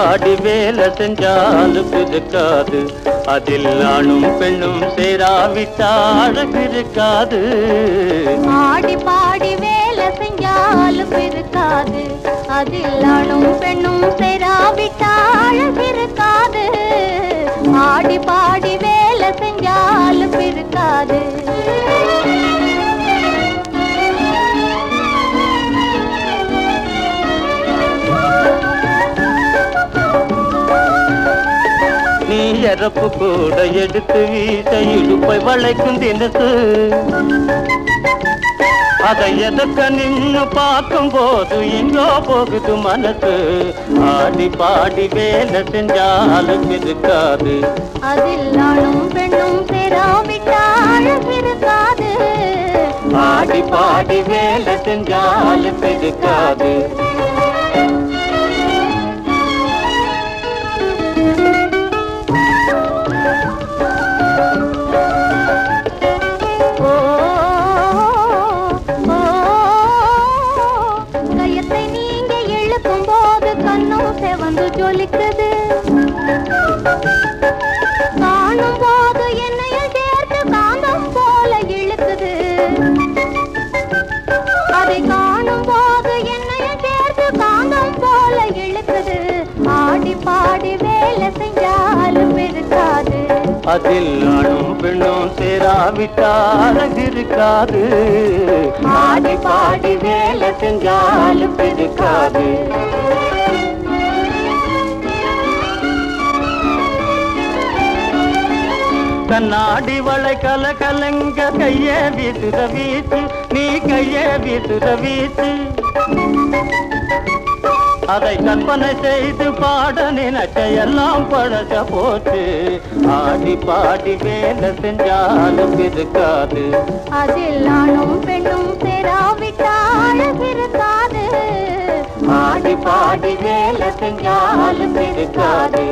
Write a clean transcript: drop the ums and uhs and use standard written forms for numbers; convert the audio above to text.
பாடி வேலை செஞ்சாலும் இருக்காது, அதில் ஆணும் பெண்ணும் சேராவிட்டால் இருக்காது. ஆடி பாடி வேலை செஞ்சாலும் இருக்காது, அதில் ஆணும் பெண்ணும் சேராவிட்டால் இருக்காது. ஆடி பாடி வேலை செஞ்சாலும் இருக்காது. நீ எறப்பு கூட எடுத்து வீச இடுப்பை வளைக்கும் தினசு, அதை எதற்க நின்னு பார்க்கும் போது எங்கோ போகுது மனசு. ஆடி பாடி வேலை செஞ்சாலும் இருக்காது, அதில் ஆணும் பெண்ணும் சேராவிட்டால் இருக்காது. ஆடி பாடி வேலை செஞ்சாலும் இருக்காது. வந்து ஜொலிக்குது, காணும் போது என்னையும் சேர்த்து காந்தம் போல இழுக்குது. அதை காணும் போது என்னையும் சேர்த்து காந்தம் போல இழுக்குது. ஆடி பாடி வேலை செஞ்சாலும் இருக்காது, அதில் ஆணும் பெண்ணும் சேராவிட்டால் இருக்காது. ஆடி பாடி வேலை செஞ்சாலும் இருக்காது. கண்ணாடி வளை கல கலங்க கையே வீசுற வீச்சு, நீ கையே வீசுற வீச்சு. அதை கற்பனை செய்து பாட நினைச்ச எல்லாம் பழச போச்சு. ஆடி பாடி வேலை செஞ்சாலும் இருக்காது, அதில் ஆணும் பெண்ணும் சேராவிட்டால் இருக்காது. ஆடி பாடி வேலை செஞ்சாலும் இருக்காது.